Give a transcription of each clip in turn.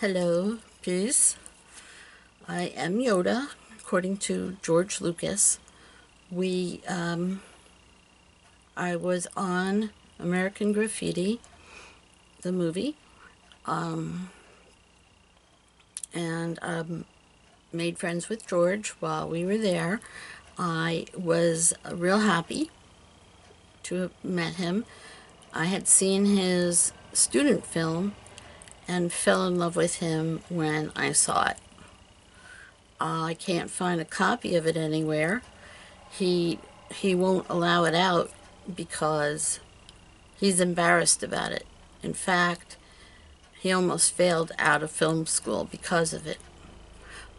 Hello, peace. I am Yoda, according to George Lucas. I was on American Graffiti, the movie, and made friends with George while we were there. I was real happy to have met him. I had seen his student film and fell in love with him when I saw it. I can't find a copy of it anywhere. He he won't allow it out because he's embarrassed about it. In fact, he almost failed out of film school because of it.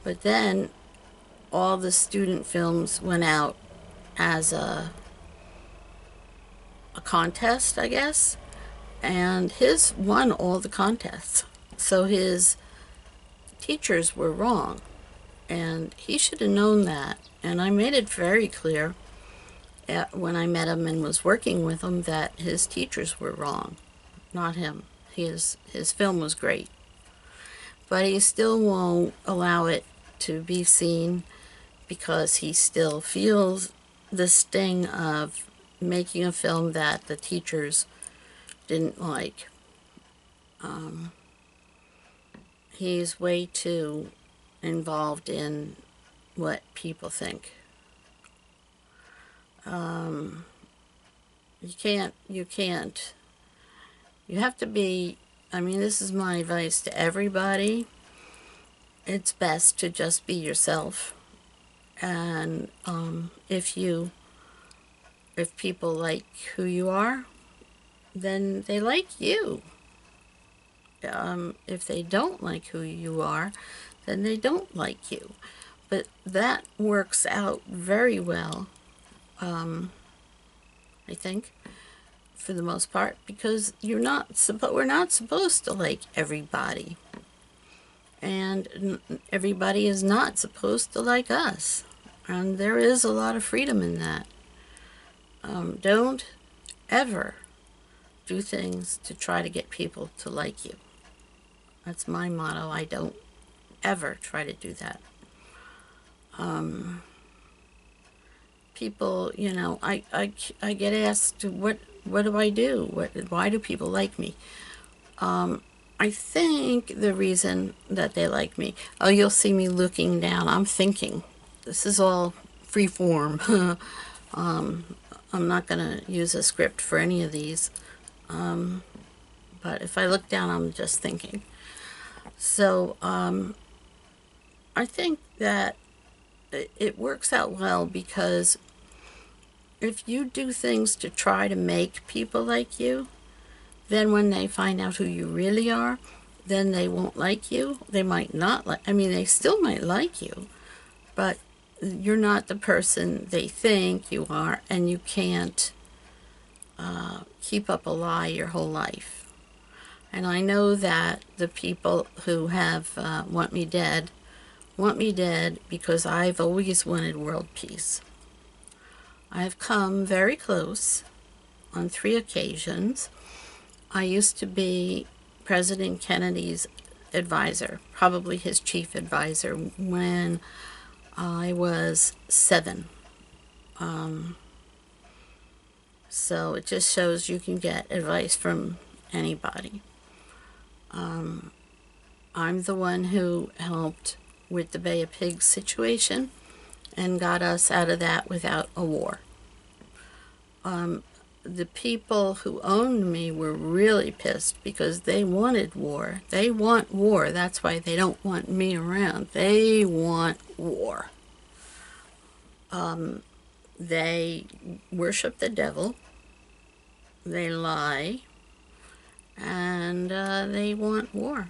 But then all the student films went out as a contest, I guess, and his won all the contests. So his teachers were wrong, and he should have known that. And I made it very clear when I met him and was working with him that his teachers were wrong, not him. His film was great, but he still won't allow it to be seen because he still feels the sting of making a film that the teachers didn't like. He's way too involved in what people think. You can't. You have to be, this is my advice to everybody. It's best to just be yourself. And if people like who you are, then they like you. If they don't like who you are, then they don't like you. But that works out very well, I think, for the most part, because we're not supposed to like everybody, and everybody is not supposed to like us, and there is a lot of freedom in that. Don't ever do things to try to get people to like you. That's my motto. I don't ever try to do that. People, I get asked, what do I do? Why do people like me? I think the reason that they like me, you'll see me looking down. I'm thinking. This is all free form. I'm not going to use a script for any of these. But if I look down, I'm just thinking. So I think that it works out well because if you do things to try to make people like you, then when they find out who you really are, then they won't like you. They might not like, they still might like you, but you're not the person they think you are, and you can't keep up a lie your whole life. And I know that the people who have want me dead because I've always wanted world peace. I've come very close on 3 occasions. I used to be President Kennedy's advisor, probably his chief advisor, when I was 7. So it just shows you can get advice from anybody. I'm the one who helped with the Bay of Pigs situation and got us out of that without a war. The people who owned me were really pissed because they wanted war. They want war. That's why they don't want me around. They want war. They worship the devil. They lie. And they want war.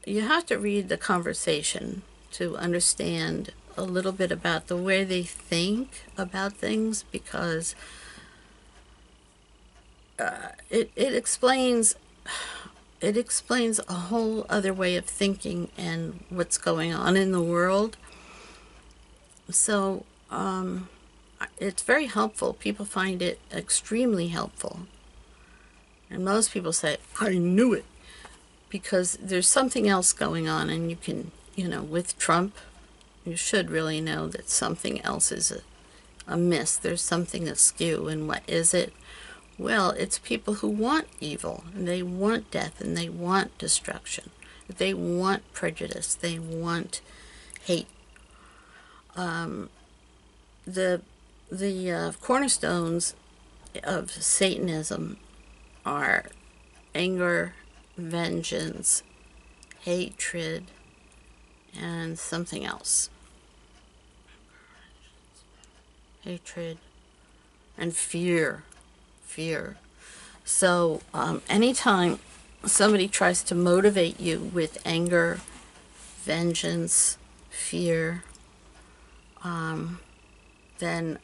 You have to read the conversation to understand a little bit about the way they think about things, because it explains a whole other way of thinking and what's going on in the world. So it's very helpful. People find it extremely helpful. And most people say, I knew it. because there's something else going on, and you can, with Trump, you should really know that something else is amiss. There's something askew, and what is it? Well, it's people who want evil, and they want death, and they want destruction. They want prejudice. They want hate. The cornerstones of Satanism are anger, vengeance, hatred, and something else. Hatred and fear. So anytime somebody tries to motivate you with anger, vengeance, fear, then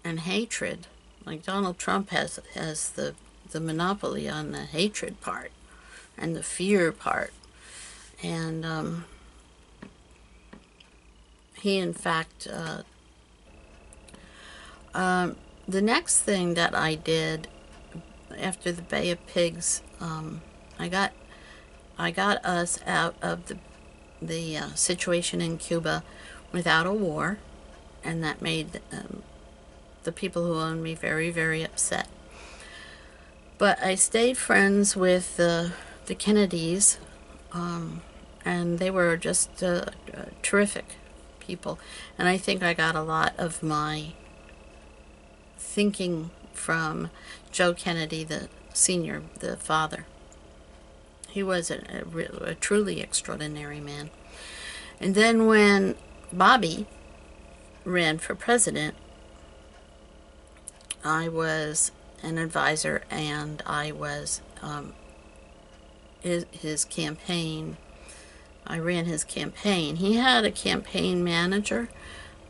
and hatred, like Donald Trump has the monopoly on the hatred part and the fear part, and he in fact the next thing that I did after the Bay of Pigs, I got us out of the situation in Cuba without a war, and that made the people who owned me very, very upset. But I stayed friends with the Kennedys, and they were just terrific people. And I think I got a lot of my thinking from Joe Kennedy, the senior, the father. He was a truly extraordinary man. And then when Bobby ran for president, I was an advisor, and I was his campaign. I ran his campaign. He had a campaign manager,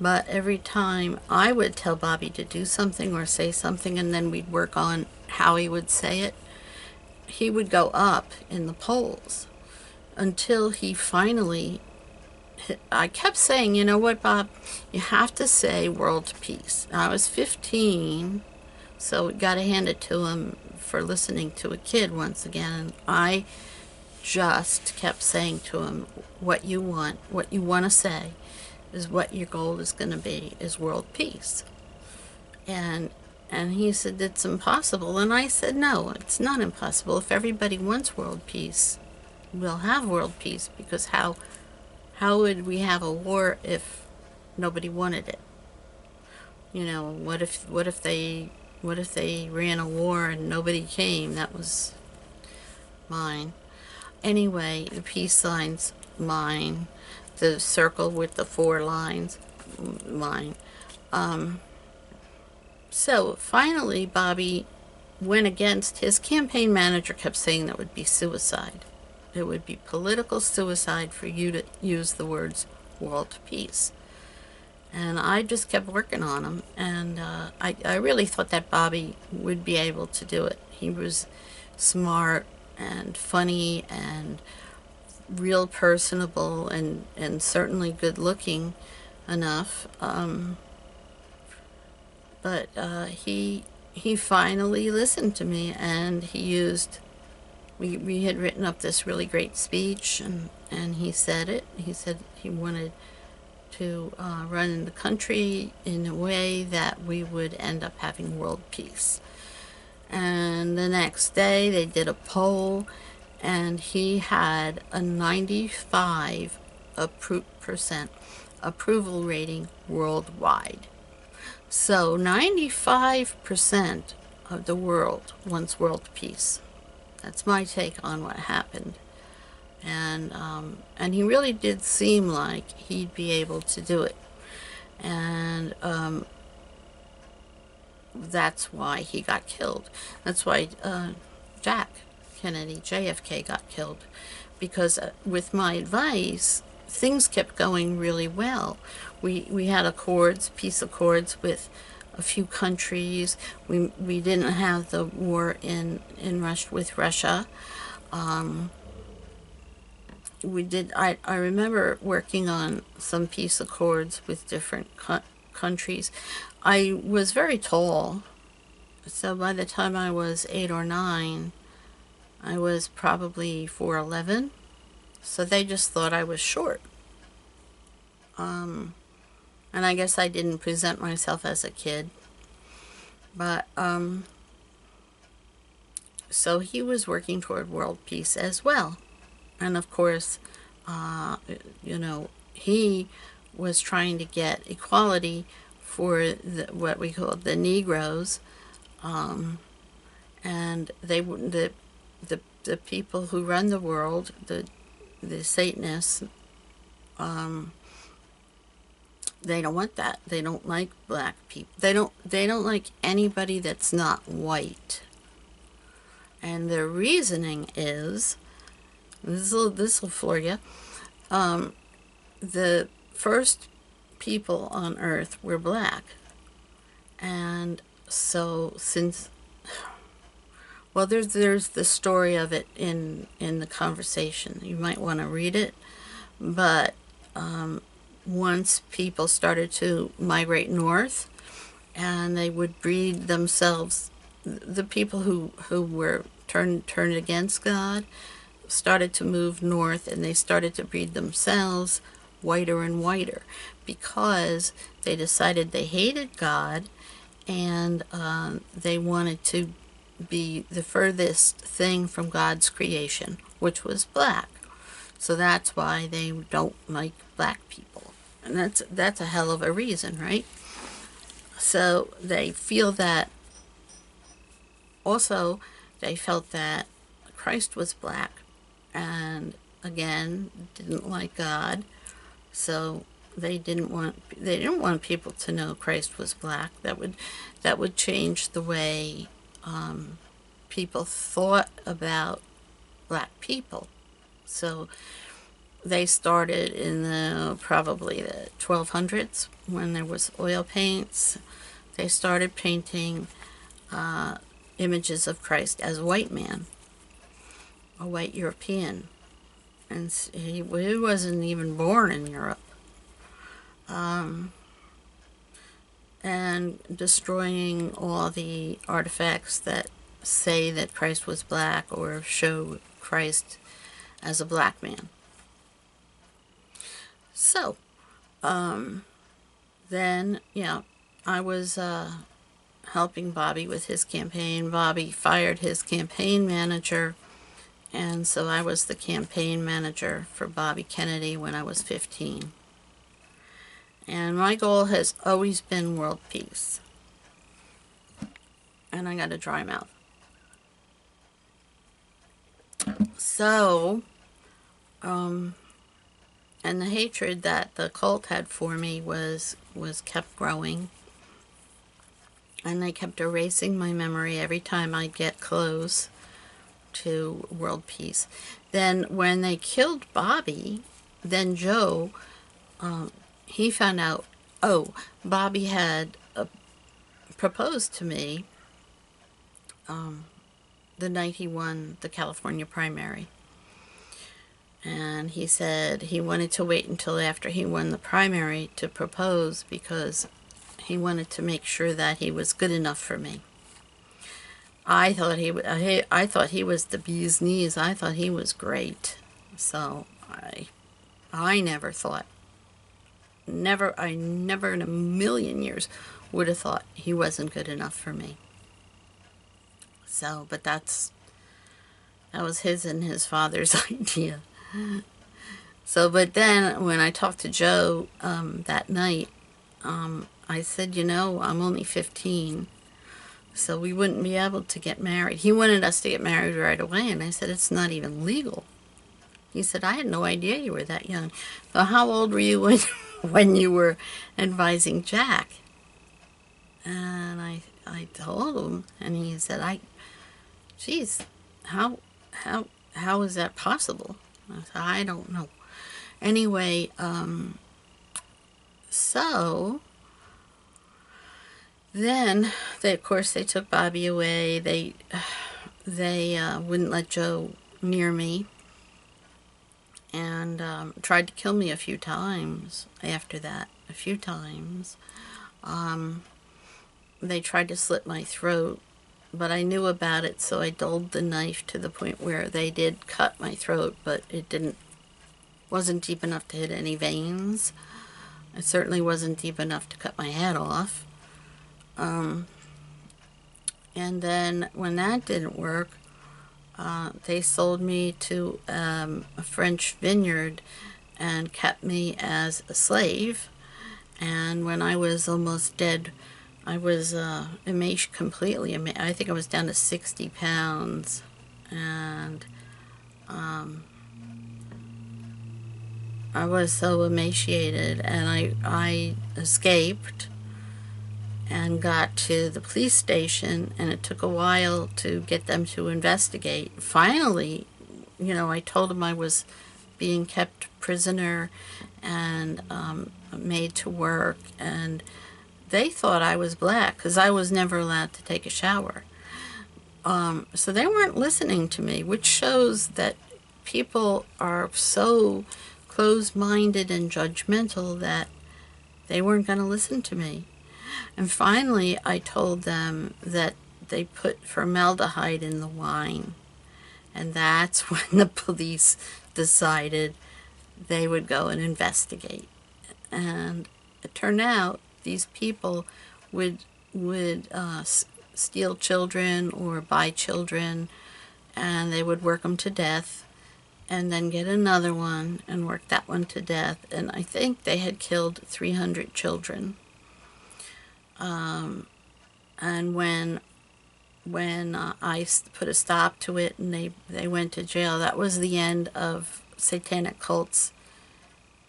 but every time I would tell Bobby to do something or say something, and then we'd work on how he would say it, he would go up in the polls until he finally, I kept saying, you know what, Bob, you have to say world peace. I was 15, so we got to hand it to him for listening to a kid once again. And I just kept saying to him, what you want to say is what your goal is going to be, is world peace. And he said, it's impossible. And I said, no, it's not impossible. If everybody wants world peace, we'll have world peace, because how would we have a war if nobody wanted it? What if they ran a war and nobody came? That was mine. Anyway, the peace signs, mine. The circle with the 4 lines, mine. So finally, Bobby went against his campaign manager. Kept saying that would be suicide. It would be political suicide for you to use the words world peace. And I just kept working on him, and I really thought that Bobby would be able to do it. He was smart and funny and real personable, and certainly good looking enough. But he finally listened to me, and he used, we had written up this really great speech, and he said it. He said he wanted to run the country in a way that we would end up having world peace. And the next day they did a poll, and he had a 95% approval rating worldwide. So 95% of the world wants world peace. That's my take on what happened. And he really did seem like he'd be able to do it. And that's why he got killed. That's why Jack Kennedy, JFK, got killed. Because with my advice, things kept going really well. We had accords, peace accords with a few countries. We didn't have the war with Russia. We did. I remember working on some peace accords with different countries. I was very tall, so by the time I was 8 or 9, I was probably 4'11", so they just thought I was short. And I guess I didn't present myself as a kid. But, so he was working toward world peace as well. And of course, you know, he was trying to get equality for what we called the Negroes, and the people who run the world, the Satanists, they don't want that. They don't like black people. They don't like anybody that's not white. And their reasoning is, this will floor you. The first people on Earth were black, and so since, well, there's the story of it in the conversation. You might want to read it, but once people started to migrate north, and they would breed themselves, the people who were turned against God started to move north, and they started to breed themselves whiter and whiter, because they decided they hated God, and they wanted to be the furthest thing from God's creation, which was black. So that's why they don't like black people. And that's a hell of a reason, right? So they feel that, also they felt that Christ was black, and again didn't like God, so they didn't want people to know Christ was black. That would change the way people thought about black people. So they started in probably the 1200s, when there was oil paints. They started painting images of Christ as a white man, a white European, and he wasn't even born in Europe. And destroying all the artifacts that say that Christ was black or show Christ as a black man. So, then, yeah, I was helping Bobby with his campaign. Bobby fired his campaign manager, and so I was the campaign manager for Bobby Kennedy when I was 15. And my goal has always been world peace. And I got a dry mouth. So, and the hatred that the cult had for me was kept growing. And they kept erasing my memory every time I get close to world peace. Then when they killed Bobby, then Joe, he found out, oh, Bobby had proposed to me the night he won the California primary. And he said he wanted to wait until after he won the primary to propose, because he wanted to make sure that he was good enough for me. I thought he was the bee's knees. I thought he was great. So I never thought, I never in a million years would have thought he wasn't good enough for me. So, but that was his and his father's idea. So, but then when I talked to Joe that night, I said, you know, I'm only 15, so we wouldn't be able to get married. He wanted us to get married right away, and I said, it's not even legal. He said, I had no idea you were that young. So how old were you when you were advising Jack? And I told him, and he said, geez, how is that possible? I said, I don't know. Anyway, so then of course they took Bobby away. They wouldn't let Joe near me, and tried to kill me a few times after that. A few times. They tried to slit my throat but I knew about it, so I dulled the knife to the point where they did cut my throat, but it wasn't deep enough to hit any veins. It certainly wasn't deep enough to cut my head off. And then when that didn't work, they sold me to a French vineyard and kept me as a slave. And when I was almost dead, I was completely emaciated. I think I was down to 60 pounds. And I was so emaciated, and I escaped and got to the police station, and it took a while to get them to investigate. Finally, I told them I was being kept prisoner and made to work, and they thought I was black because I was never allowed to take a shower. So they weren't listening to me, which shows that people are so closed-minded and judgmental that they weren't going to listen to me. And finally, I told them that they put formaldehyde in the wine. And that's when the police decided they would go and investigate. And it turned out these people would steal children or buy children, and they would work them to death, and then get another one and work that one to death. And I think they had killed 300 children. And when I put a stop to it and they went to jail, that was the end of satanic cults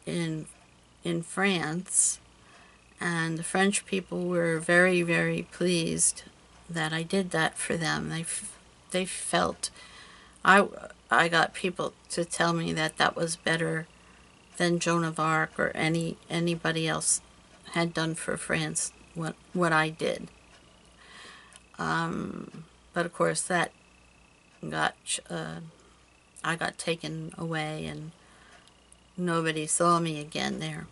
in France. And the French people were very, very pleased that I did that for them. They felt I got people to tell me that that was better than Joan of Arc or anybody else had done for France what I did. But of course that I got taken away, and nobody saw me again there.